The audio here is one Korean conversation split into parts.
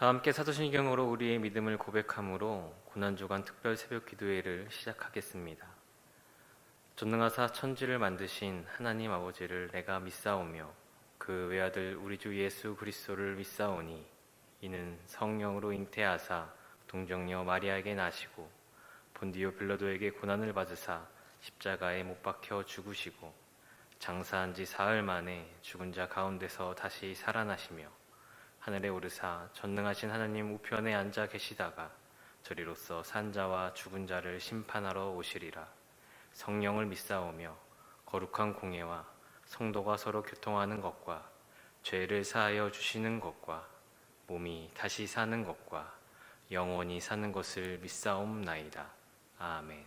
다 함께 사도신경으로 우리의 믿음을 고백함으로 고난주간 특별 새벽 기도회를 시작하겠습니다. 전능하사 천지를 만드신 하나님 아버지를 내가 믿사오며 그 외아들 우리 주 예수 그리스도를 믿사오니 이는 성령으로 잉태하사 동정녀 마리아에게 나시고 본디오 빌라도에게 고난을 받으사 십자가에 못 박혀 죽으시고 장사한 지 사흘 만에 죽은 자 가운데서 다시 살아나시며 하늘에 오르사 전능하신 하나님 우편에 앉아 계시다가 저리로서 산 자와 죽은 자를 심판하러 오시리라. 성령을 믿사오며 거룩한 공예와 성도가 서로 교통하는 것과 죄를 사하여 주시는 것과 몸이 다시 사는 것과 영원히 사는 것을 믿사옵나이다. 아멘.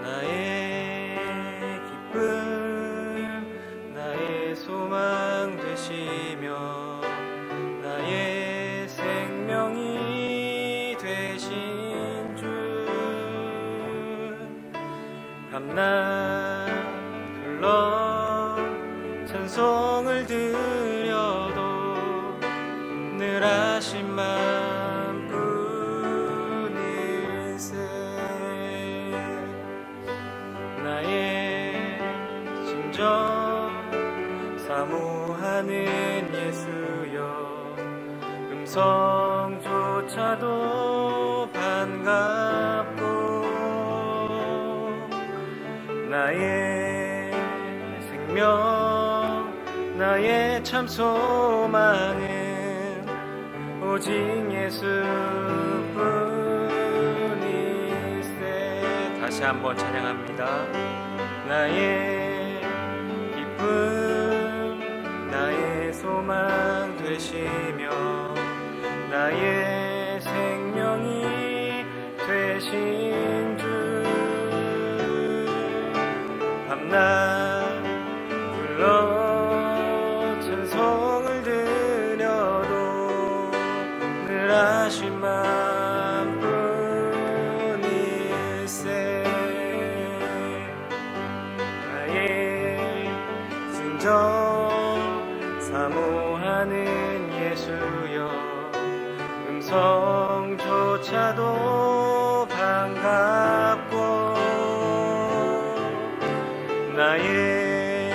나의 기쁨 나의 소망 되시며 나의 생명이 되신 주 밤낮 불러 찬송을 드려도 늘 하신 마음뿐일세 나의 심정 사모하는 예수여 음성조차도 반갑고 나의 생명 나의 참 소망은 오직 예수뿐일세. 다시 한번 찬양합니다. 나의 기쁨 나의 소망 되시며 나의 생명이 되신 주 밤낮 불러 찬송을 드려도 늘 하신 마음뿐일세 나의 순정 사모하는 예수여 음성조차도 반갑고 나의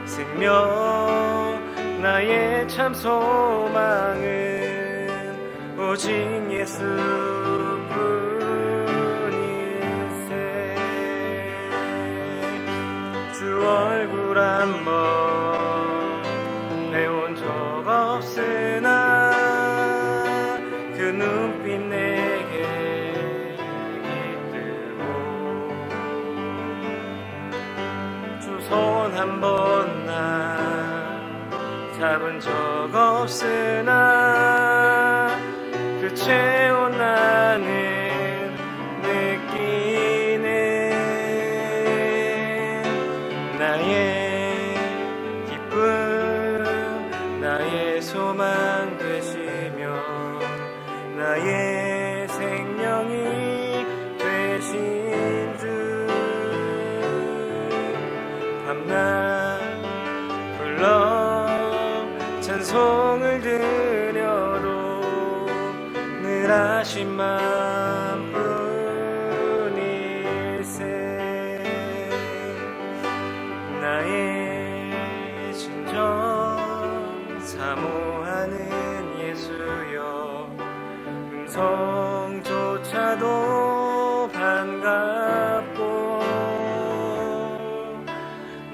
생명 나의 참 소망은 오직 예수뿐일세 주 얼굴 한번 배운 적 없으나 그 눈빛 내게 깃들고 주 손 한 번 나 잡은 적 없으나 그 체온 나는 느끼네 나의 기쁨 나의 소망 되시며 나의 생명이 되신 주 밤낮 불러 찬송을 드려도 늘 하신 마음뿐일세 나의 심정 사모하는 예수여 음성조차도 반갑고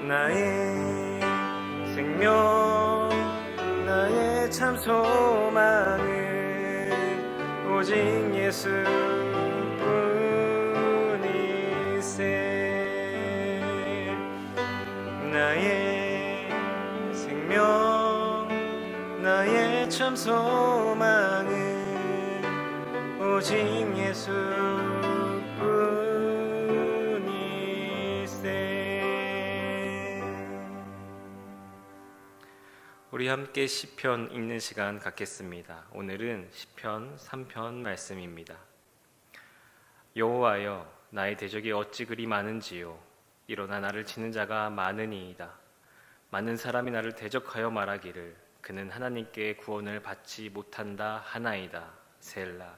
나의 생명 나의 참 소망은 오직 예수뿐일세 나의 생명 나의 참 소망은 오직 예수뿐일세 우리 함께 시편 읽는 시간 갖겠습니다. 오늘은 시편 3편 말씀입니다. 여호와여, 나의 대적이 어찌 그리 많은지요. 일어나 나를 치는 자가 많으니이다. 많은 사람이 나를 대적하여 말하기를 그는 하나님께 구원을 받지 못한다 하나이다. 셀라.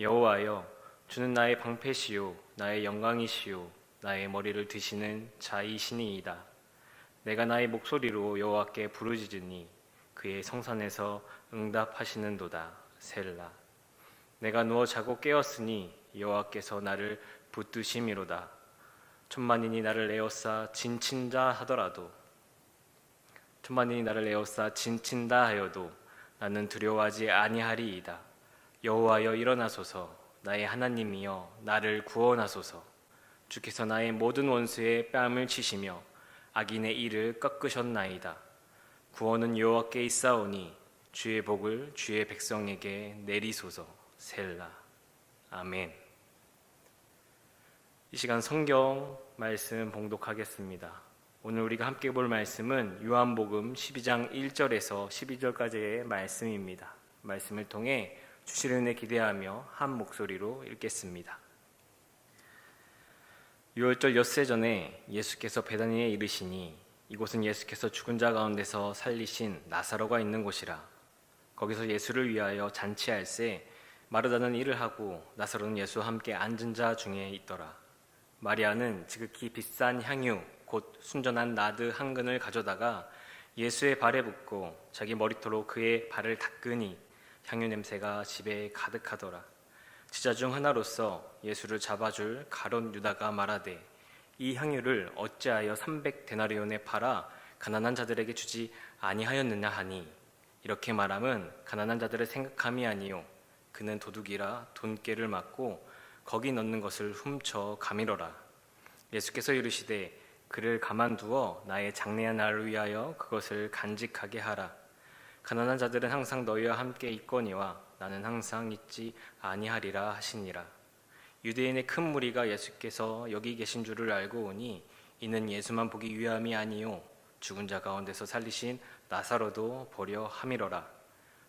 여호와여, 주는 나의 방패시요 나의 영광이시요 나의 머리를 드시는 자이시니이다. 내가 나의 목소리로 여호와께 부르짖으니 그의 성산에서 응답하시는도다. 셀라. 내가 누워 자고 깨었으니 여호와께서 나를 붙드심이로다. 천만인이 나를 에워싸 진친다 하더라도 천만인이 나를 에워싸 진친다 하여도 나는 두려워하지 아니하리이다. 여호와여, 일어나소서. 나의 하나님이여, 나를 구원하소서. 주께서 나의 모든 원수의 뺨을 치시며 악인의 이를 꺾으셨나이다. 구원은 여호와께 있사오니 주의 복을 주의 백성에게 내리소서. 셀라. 아멘. 이 시간 성경 말씀 봉독하겠습니다. 오늘 우리가 함께 볼 말씀은 요한복음 12장 1절에서 12절까지의 말씀입니다. 말씀을 통해 주실 은혜 기대하며 한 목소리로 읽겠습니다. 6월절 엿새 전에 예수께서 베다니에 이르시니 이곳은 예수께서 죽은 자 가운데서 살리신 나사로가 있는 곳이라. 거기서 예수를 위하여 잔치할새 마르다는 일을 하고 나사로는 예수와 함께 앉은 자 중에 있더라. 마리아는 지극히 비싼 향유 곧 순전한 나드 한 근을 가져다가 예수의 발에 붓고 자기 머리털로 그의 발을 닦으니 향유 냄새가 집에 가득하더라. 지자 중 하나로서 예수를 잡아줄 가룟 유다가 말하되 이 향유를 어찌하여 300데나리온에 팔아 가난한 자들에게 주지 아니하였느냐 하니 이렇게 말함은 가난한 자들의 생각함이 아니요 그는 도둑이라 돈깨를 맞고 거기 넣는 것을 훔쳐 가미러라. 예수께서 이르시되 그를 가만두어 나의 장래한 날을 위하여 그것을 간직하게 하라. 가난한 자들은 항상 너희와 함께 있거니와 나는 항상 있지 아니하리라 하시니라. 유대인의 큰 무리가 예수께서 여기 계신 줄을 알고 오니 이는 예수만 보기 위함이 아니요 죽은 자 가운데서 살리신 나사로도 보려 함이로라.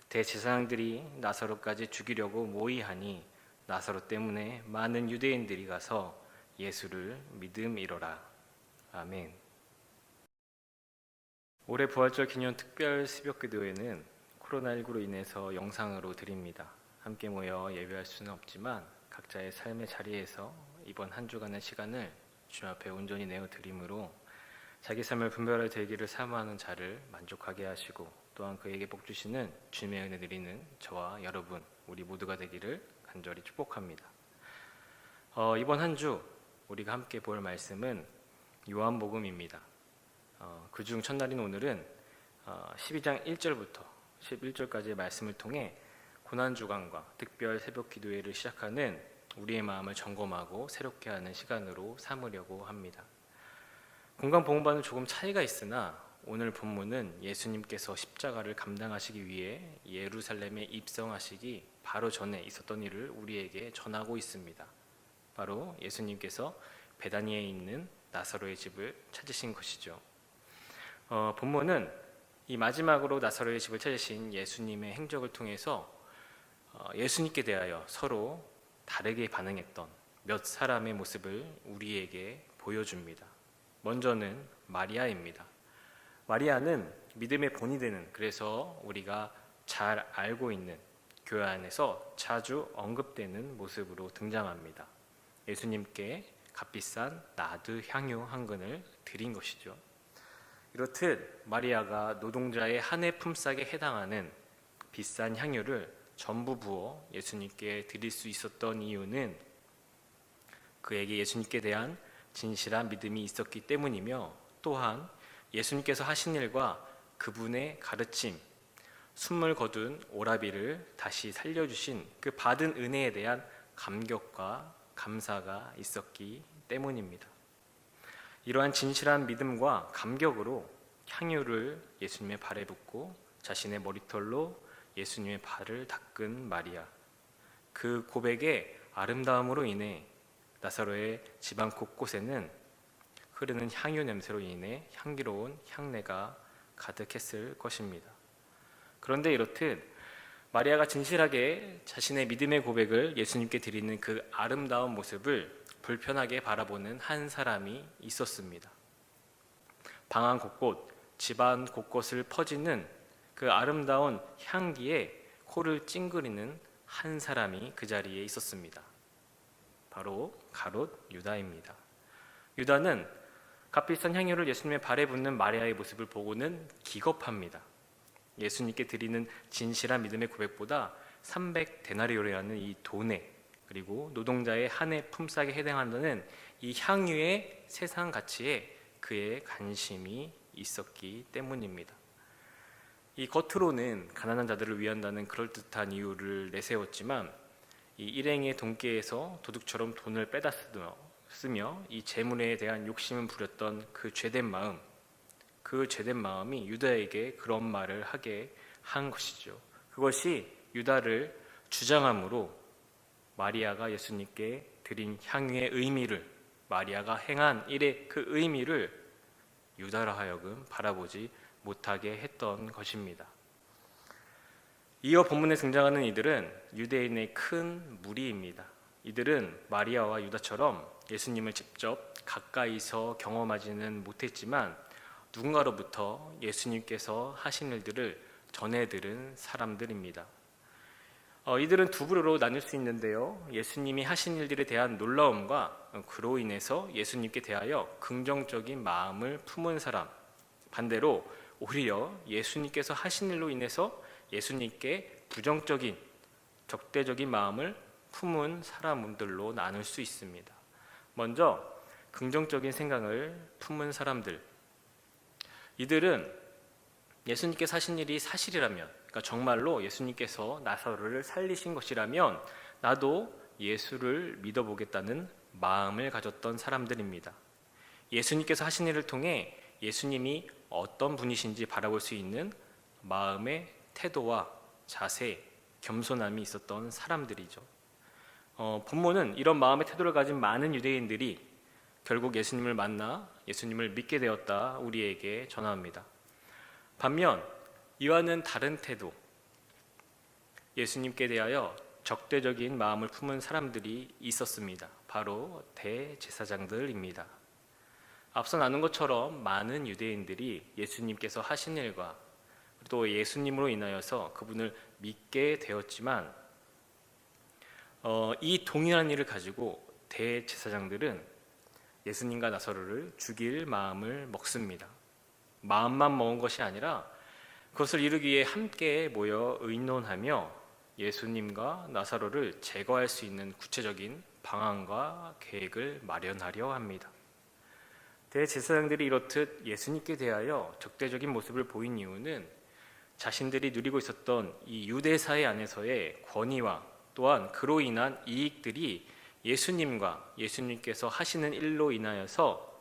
대제사장들이 나사로까지 죽이려고 모의하니 나사로 때문에 많은 유대인들이 가서 예수를 믿음이로라. 아멘. 올해 부활절 기념 특별 새벽기도회는 코로나19로 인해서 영상으로 드립니다. 함께 모여 예배할 수는 없지만 각자의 삶의 자리에서 이번 한 주간의 시간을 주님 앞에 온전히 내어드림으로 자기 삶을 분별할 되기를 사모하는 자를 만족하게 하시고 또한 그에게 복 주시는 주님의 은혜 드리는 저와 여러분 우리 모두가 되기를 간절히 축복합니다. 이번 한 주 우리가 함께 볼 말씀은 요한복음입니다. 그중 첫날인 오늘은 12장 1절부터 11절까지의 말씀을 통해 고난주간과 특별 새벽 기도회를 시작하는 우리의 마음을 점검하고 새롭게 하는 시간으로 삼으려고 합니다. 공간 복음과는 조금 차이가 있으나 오늘 본문은 예수님께서 십자가를 감당하시기 위해 예루살렘에 입성하시기 바로 전에 있었던 일을 우리에게 전하고 있습니다. 바로 예수님께서 베다니에 있는 나사로의 집을 찾으신 것이죠. 본문은 이 마지막으로 나사로의 집을 찾으신 예수님의 행적을 통해서 예수님께 대하여 서로 다르게 반응했던 몇 사람의 모습을 우리에게 보여줍니다. 먼저는 마리아입니다. 마리아는 믿음의 본이 되는, 그래서 우리가 잘 알고 있는 교회 안에서 자주 언급되는 모습으로 등장합니다. 예수님께 값비싼 나드 향유 한 근을 드린 것이죠. 이렇듯 마리아가 노동자의 한 해 품삯에 해당하는 비싼 향유를 전부 부어 예수님께 드릴 수 있었던 이유는 그에게 예수님께 대한 진실한 믿음이 있었기 때문이며, 또한 예수님께서 하신 일과 그분의 가르침, 숨을 거둔 오라비를 다시 살려주신 그 받은 은혜에 대한 감격과 감사가 있었기 때문입니다. 이러한 진실한 믿음과 감격으로 향유를 예수님의 발에 붓고 자신의 머리털로 예수님의 발을 닦은 마리아, 그 고백의 아름다움으로 인해 나사로의 집안 곳곳에는 흐르는 향유 냄새로 인해 향기로운 향내가 가득했을 것입니다. 그런데 이렇듯 마리아가 진실하게 자신의 믿음의 고백을 예수님께 드리는 그 아름다운 모습을 불편하게 바라보는 한 사람이 있었습니다. 방 안 곳곳, 집안 곳곳을 퍼지는 그 아름다운 향기에 코를 찡그리는 한 사람이 그 자리에 있었습니다. 바로 가롯 유다입니다. 유다는 값비싼 향유를 예수님의 발에 붓는 마리아의 모습을 보고는 기겁합니다. 예수님께 드리는 진실한 믿음의 고백보다 300데나리온이라는 이 돈에, 그리고 노동자의 한 해 품삯에 해당한다는 이 향유의 세상 가치에 그의 관심이 있었기 때문입니다. 이 겉으로는 가난한 자들을 위한다는 그럴듯한 이유를 내세웠지만 이 일행의 돈께에서 도둑처럼 돈을 빼다 쓰며 이 재물에 대한 욕심을 부렸던 그 죄된 마음이 유다에게 그런 말을 하게 한 것이죠. 그것이 유다를 주장함으로 마리아가 예수님께 드린 향유의 의미를, 마리아가 행한 일의 그 의미를 유다로 하여금 바라보지 못하게 했던 것입니다. 이어 본문에 등장하는 이들은 유대인의 큰 무리입니다. 이들은 마리아와 유다처럼 예수님을 직접 가까이서 경험하지는 못했지만 누군가로부터 예수님께서 하신 일들을 전해 들은 사람들입니다. 이들은 두 부류로 나눌 수 있는데요. 예수님이 하신 일들에 대한 놀라움과 그로 인해서 예수님께 대하여 긍정적인 마음을 품은 사람, 반대로 오히려 예수님께서 하신 일로 인해서 예수님께 부정적인, 적대적인 마음을 품은 사람들로 나눌 수 있습니다. 먼저 긍정적인 생각을 품은 사람들, 이들은 예수님께서 하신 일이 사실이라면, 그러니까 정말로 예수님께서 나사로를 살리신 것이라면 나도 예수를 믿어보겠다는 마음을 가졌던 사람들입니다. 예수님께서 하신 일을 통해 예수님이 어떤 분이신지 바라볼 수 있는 마음의 태도와 자세, 겸손함이 있었던 사람들이죠. 본문은 이런 마음의 태도를 가진 많은 유대인들이 결국 예수님을 만나 예수님을 믿게 되었다 우리에게 전합니다. 반면 이와는 다른 태도, 예수님께 대하여 적대적인 마음을 품은 사람들이 있었습니다. 바로 대제사장들입니다. 앞서 나눈 것처럼 많은 유대인들이 예수님께서 하신 일과 또 예수님으로 인하여서 그분을 믿게 되었지만 이 동일한 일을 가지고 대제사장들은 예수님과 나사로를 죽일 마음을 먹습니다. 마음만 먹은 것이 아니라 그것을 이루기 위해 함께 모여 의논하며 예수님과 나사로를 제거할 수 있는 구체적인 방안과 계획을 마련하려 합니다. 대제사장들이 이렇듯 예수님께 대하여 적대적인 모습을 보인 이유는 자신들이 누리고 있었던 이 유대사회 안에서의 권위와 또한 그로 인한 이익들이 예수님과 예수님께서 하시는 일로 인하여서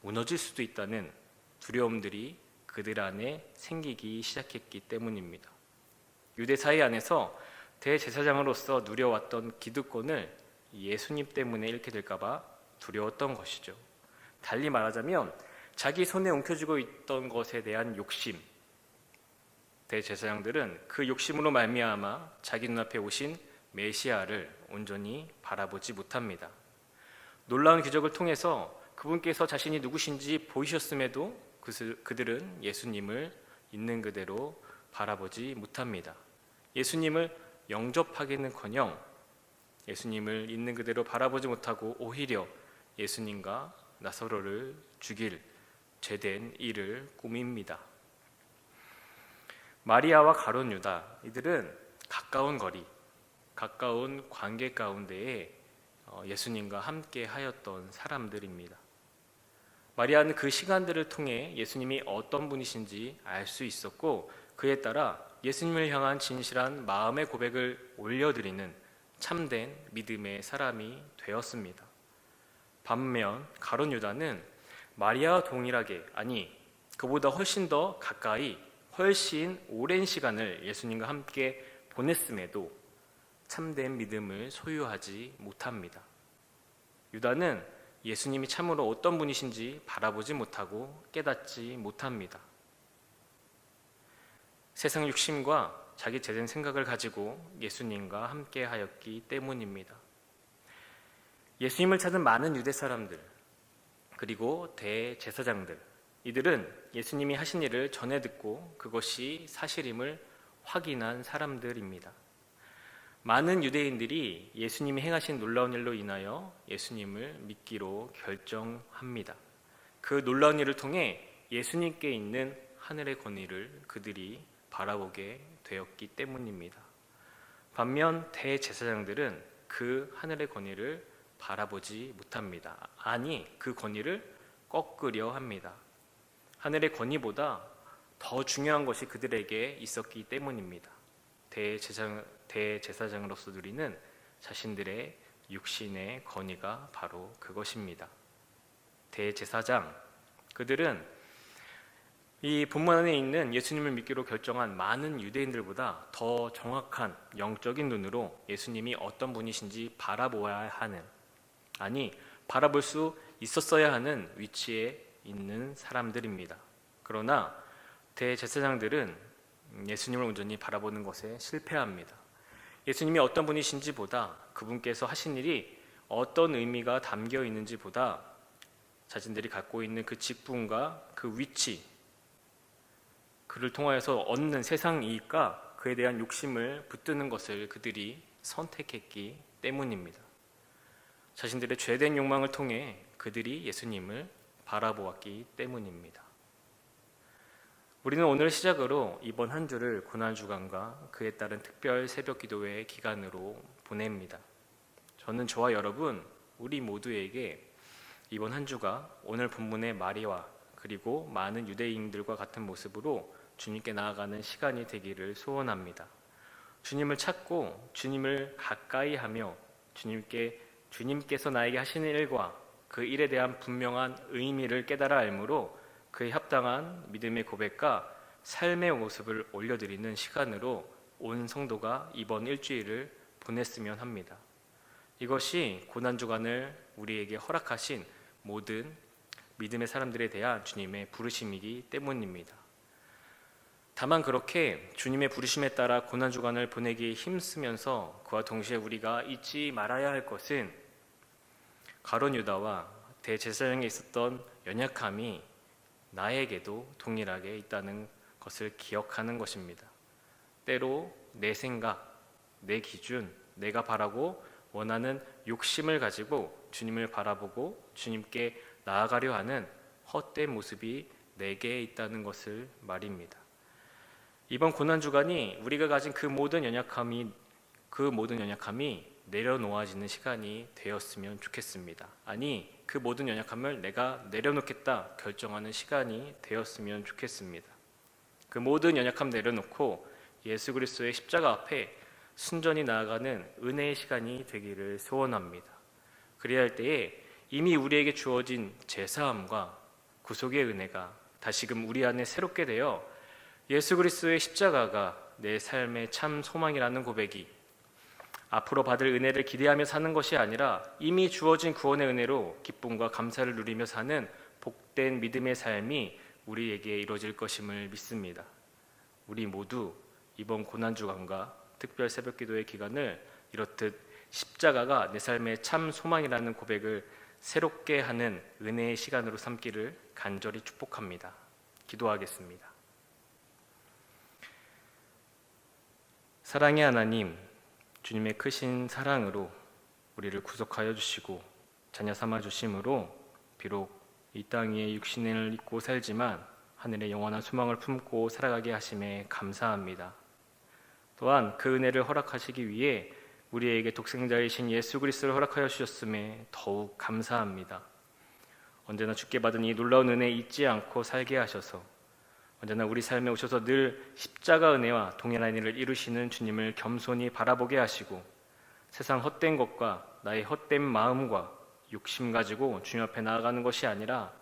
무너질 수도 있다는 두려움들이 그들 안에 생기기 시작했기 때문입니다. 유대사회 안에서 대제사장으로서 누려왔던 기득권을 예수님 때문에 잃게 될까봐 두려웠던 것이죠. 달리 말하자면 자기 손에 옮겨지고 있던 것에 대한 욕심, 대제사장들은 그 욕심으로 말미암아 자기 눈앞에 오신 메시아를 온전히 바라보지 못합니다. 놀라운 기적을 통해서 그분께서 자신이 누구신지 보이셨음에도 그들은 예수님을 있는 그대로 바라보지 못합니다. 예수님을 영접하기는커녕 예수님을 있는 그대로 바라보지 못하고 오히려 예수님과 나사로를 죽일 죄된 일을 꾸밉니다. 마리아와 가룟 유다, 이들은 가까운 거리, 가까운 관계 가운데에 예수님과 함께 하였던 사람들입니다. 마리아는 그 시간들을 통해 예수님이 어떤 분이신지 알 수 있었고 그에 따라 예수님을 향한 진실한 마음의 고백을 올려드리는 참된 믿음의 사람이 되었습니다. 반면 가룟 유다는 마리아와 동일하게, 아니 그보다 훨씬 더 가까이 훨씬 오랜 시간을 예수님과 함께 보냈음에도 참된 믿음을 소유하지 못합니다. 유다는 예수님이 참으로 어떤 분이신지 바라보지 못하고 깨닫지 못합니다. 세상 욕심과 자기 제된 생각을 가지고 예수님과 함께 하였기 때문입니다. 예수님을 찾은 많은 유대 사람들, 그리고 대제사장들, 이들은 예수님이 하신 일을 전해 듣고 그것이 사실임을 확인한 사람들입니다. 많은 유대인들이 예수님이 행하신 놀라운 일로 인하여 예수님을 믿기로 결정합니다. 그 놀라운 일을 통해 예수님께 있는 하늘의 권위를 그들이 바라보게 되었기 때문입니다. 반면 대제사장들은 그 하늘의 권위를 바라보지 못합니다. 아니, 그 권위를 꺾으려 합니다. 하늘의 권위보다 더 중요한 것이 그들에게 있었기 때문입니다. 대제사장으로서 누리는 자신들의 육신의 권위가 바로 그것입니다. 대제사장, 그들은 이 본문 안에 있는 예수님을 믿기로 결정한 많은 유대인들보다 더 정확한 영적인 눈으로 예수님이 어떤 분이신지 바라보아야 하는, 아니 바라볼 수 있었어야 하는 위치에 있는 사람들입니다. 그러나 대제사장들은 예수님을 온전히 바라보는 것에 실패합니다. 예수님이 어떤 분이신지 보다, 그분께서 하신 일이 어떤 의미가 담겨 있는지 보다 자신들이 갖고 있는 그 직분과 그 위치, 그를 통하여서 얻는 세상 이익과 그에 대한 욕심을 붙드는 것을 그들이 선택했기 때문입니다. 자신들의 죄된 욕망을 통해 그들이 예수님을 바라보았기 때문입니다. 우리는 오늘 시작으로 이번 한 주를 고난주간과 그에 따른 특별 새벽 기도회 기간으로 보냅니다. 저는 저와 여러분, 우리 모두에게 이번 한 주가 오늘 본문의 마리와 그리고 많은 유대인들과 같은 모습으로 주님께 나아가는 시간이 되기를 소원합니다. 주님을 찾고 주님을 가까이 하며 주님께서 나에게 하시는 일과 그 일에 대한 분명한 의미를 깨달아 알므로 그에 합당한 믿음의 고백과 삶의 모습을 올려드리는 시간으로 온 성도가 이번 일주일을 보냈으면 합니다. 이것이 고난주간을 우리에게 허락하신 모든 믿음의 사람들에 대한 주님의 부르심이기 때문입니다. 다만 그렇게 주님의 부르심에 따라 고난주간을 보내기에 힘쓰면서 그와 동시에 우리가 잊지 말아야 할 것은 가룟 유다와 대제사장에 있었던 연약함이 나에게도 동일하게 있다는 것을 기억하는 것입니다. 때로 내 생각, 내 기준, 내가 바라고 원하는 욕심을 가지고 주님을 바라보고 주님께 나아가려 하는 헛된 모습이 내게 있다는 것을 말입니다. 이번 고난주간이 우리가 가진 그 모든 연약함이 내려놓아지는 시간이 되었으면 좋겠습니다. 아니, 그 모든 연약함을 내가 내려놓겠다 결정하는 시간이 되었으면 좋겠습니다. 그 모든 연약함 내려놓고 예수 그리스도의 십자가 앞에 순전히 나아가는 은혜의 시간이 되기를 소원합니다. 그래야 할 때에 이미 우리에게 주어진 제사함과 구속의 은혜가 다시금 우리 안에 새롭게 되어 예수 그리스도의 십자가가 내 삶의 참 소망이라는 고백이 앞으로 받을 은혜를 기대하며 사는 것이 아니라 이미 주어진 구원의 은혜로 기쁨과 감사를 누리며 사는 복된 믿음의 삶이 우리에게 이루어질 것임을 믿습니다. 우리 모두 이번 고난주간과 특별 새벽기도의 기간을 이렇듯 십자가가 내 삶의 참 소망이라는 고백을 새롭게 하는 은혜의 시간으로 삼기를 간절히 축복합니다. 기도하겠습니다. 사랑의 하나님, 주님의 크신 사랑으로 우리를 구속하여 주시고 자녀 삼아 주심으로 비록 이 땅 위에 육신을 입고 살지만 하늘의 영원한 소망을 품고 살아가게 하심에 감사합니다. 또한 그 은혜를 허락하시기 위해 우리에게 독생자이신 예수 그리스도를 허락하여 주셨음에 더욱 감사합니다. 언제나 주께 받은 이 놀라운 은혜 잊지 않고 살게 하셔서 언제나 우리 삶에 오셔서 늘 십자가 은혜와 동일한 일을 이루시는 주님을 겸손히 바라보게 하시고 세상 헛된 것과 나의 헛된 마음과 욕심 가지고 주님 앞에 나아가는 것이 아니라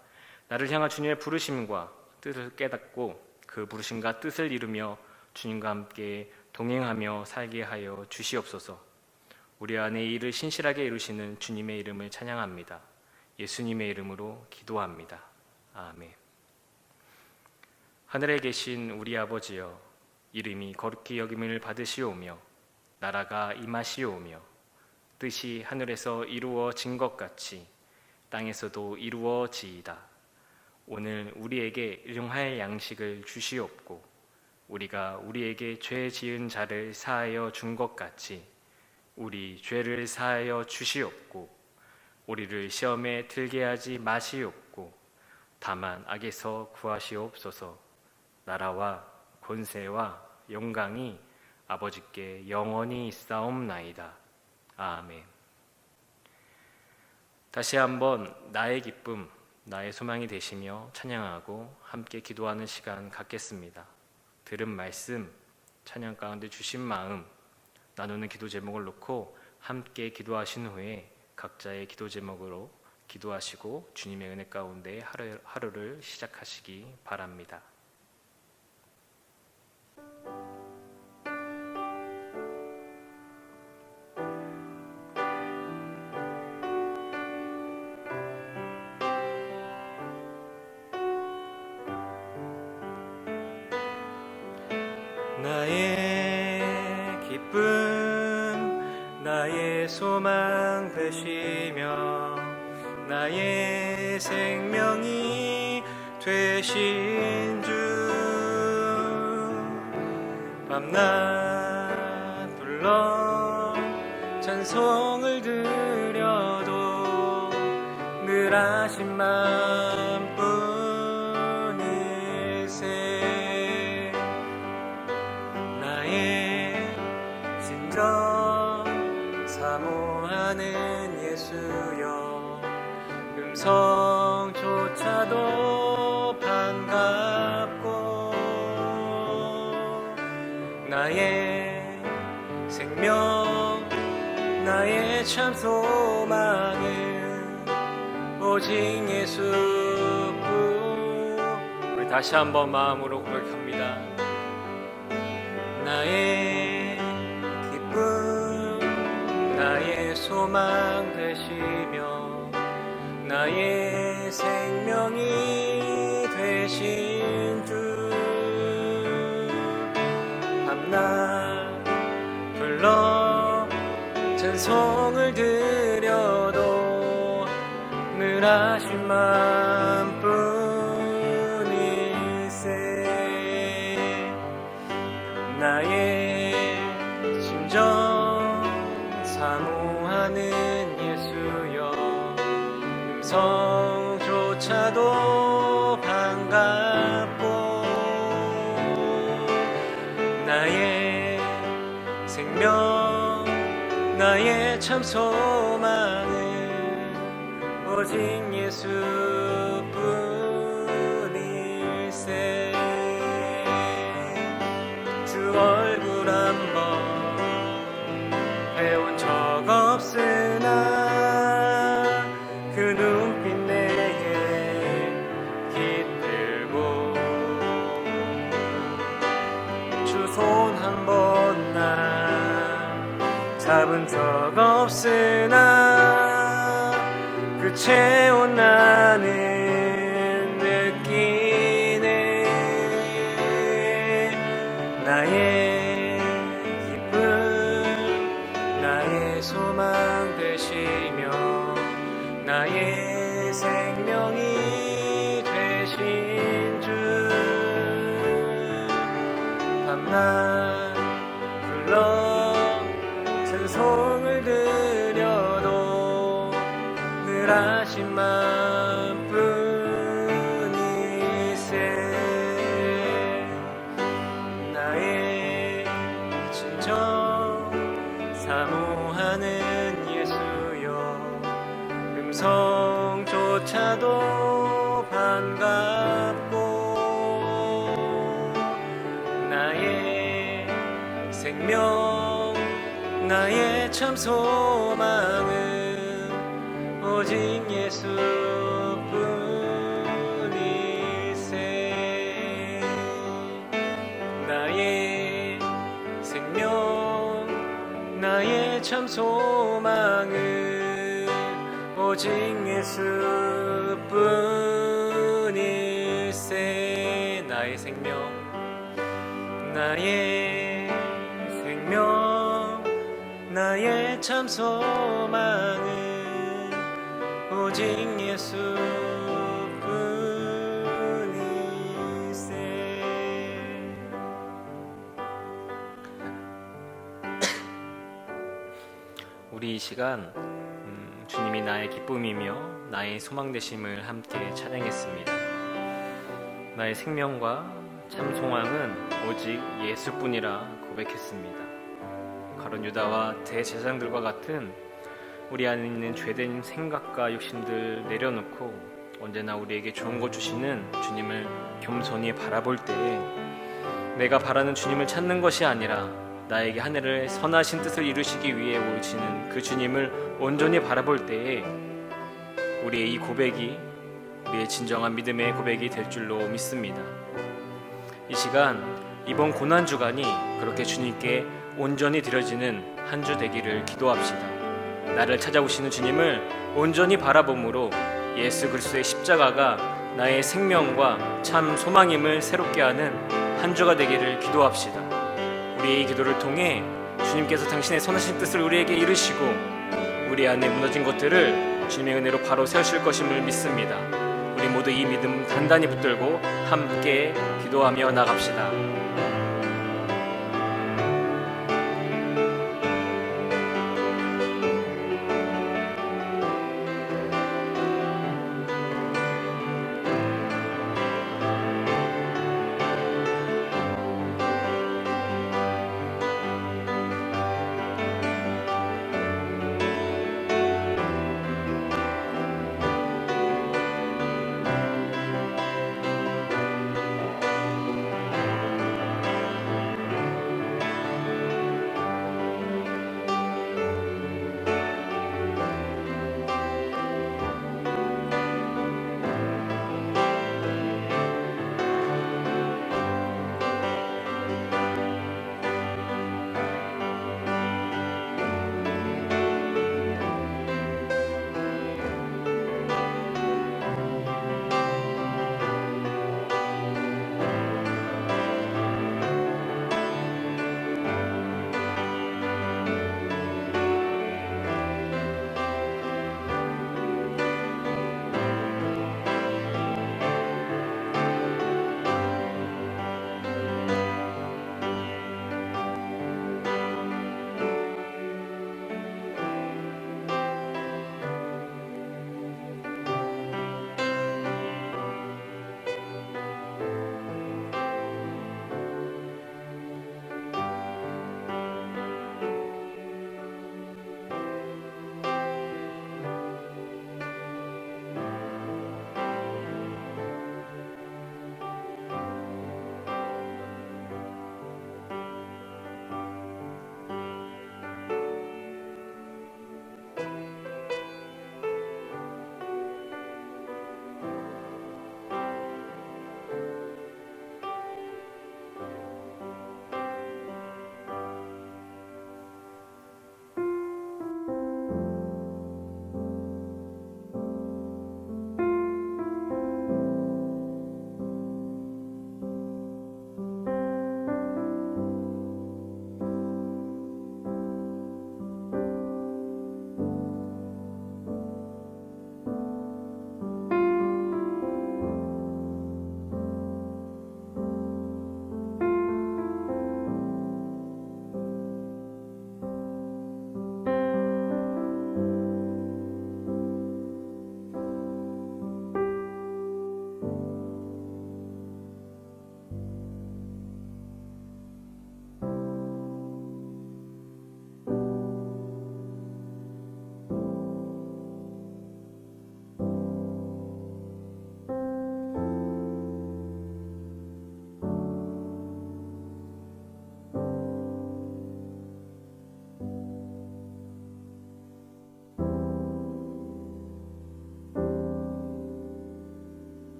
나를 향한 주님의 부르심과 뜻을 깨닫고 그 부르심과 뜻을 이루며 주님과 함께 동행하며 살게 하여 주시옵소서. 우리 안에 이 일을 신실하게 이루시는 주님의 이름을 찬양합니다. 예수님의 이름으로 기도합니다. 아멘. 하늘에 계신 우리 아버지여, 이름이 거룩히 여김을 받으시오며 나라가 임하시오며 뜻이 하늘에서 이루어진 것 같이 땅에서도 이루어지이다. 오늘 우리에게 일용할 양식을 주시옵고 우리가 우리에게 죄 지은 자를 사하여 준 것 같이 우리 죄를 사하여 주시옵고 우리를 시험에 들게 하지 마시옵고 다만 악에서 구하시옵소서. 나라와 권세와 영광이 아버지께 영원히 있사옵나이다. 아멘. 다시 한번 나의 기쁨, 나의 소망이 되시며 찬양하고 함께 기도하는 시간 갖겠습니다. 들은 말씀, 찬양 가운데 주신 마음, 나누는 기도 제목을 놓고 함께 기도하신 후에 각자의 기도 제목으로 기도하시고 주님의 은혜 가운데 하루를 시작하시기 바랍니다. 나의 기쁨, 나의 소망 되시며 나의 생명이 되신 주, 밤낮 불러 찬송을 드려도 늘 하신 마음뿐일세. 나의 진정 사모하는 예수여, 음성조차도 반갑고 나의 생명, 나의 참 소망은 오직 예수뿐. 우리 다시 한번 마음으로 고백합니다. 나의 기쁨, 나의 소망 되시며 나의 생명이 되신 주, 밤낮 불러 찬송을 드려도 늘 하신 마음뿐일세. 나의 진정 사모하는 예수여, 음성조차도 반갑고 나의 생명, 나의 참 소망은 오직 예수뿐일세. 주 얼굴 한번 배운 적 없으나 그 눈빛 내게 깃들고 주 손 한 번 나 잡은 적 없으나 그 체온 나는 느끼네. 나의 기쁨, 나의 소망 되시며 나의 생명이 되신 주, 밤낮 불러 찬송을 드려도 늘 하신 마음뿐일세. 나의 진정 사모하는 예수여, 음성조차도 반갑고 나의 생명, 나의 참 소망은 오직 예수뿐일세. 나의 생명, 나의 참 소망은 오직 예수뿐일세. 나의 생명, 나의 생명, 나의 참 소망은 오직 예수뿐이세. 우리 이 시간 주님이 나의 기쁨이며 나의 소망 되심을 함께 찬양했습니다. 나의 생명과 참 소망은 오직 예수뿐이라 고백했습니다. 가룟 유다와 대제사장들과 같은 우리 안에 있는 죄된 생각과 욕심들 내려놓고 언제나 우리에게 좋은 것 주시는 주님을 겸손히 바라볼 때에 내가 바라는 주님을 찾는 것이 아니라 나에게 하늘을 선하신 뜻을 이루시기 위해 오시는 그 주님을 온전히 바라볼 때에 우리의 이 고백이 우리의 진정한 믿음의 고백이 될 줄로 믿습니다. 이 시간 이번 고난주간이 그렇게 주님께 온전히 드려지는 한 주 되기를 기도합시다. 나를 찾아오시는 주님을 온전히 바라봄으로 예수 그리스도의 십자가가 나의 생명과 참 소망임을 새롭게 하는 한 주가 되기를 기도합시다. 우리의 이 기도를 통해 주님께서 당신의 선하신 뜻을 우리에게 이루시고 우리 안에 무너진 것들을 주님의 은혜로 바로 세우실 것임을 믿습니다. 우리 모두 이 믿음 단단히 붙들고 함께 기도하며 나갑시다.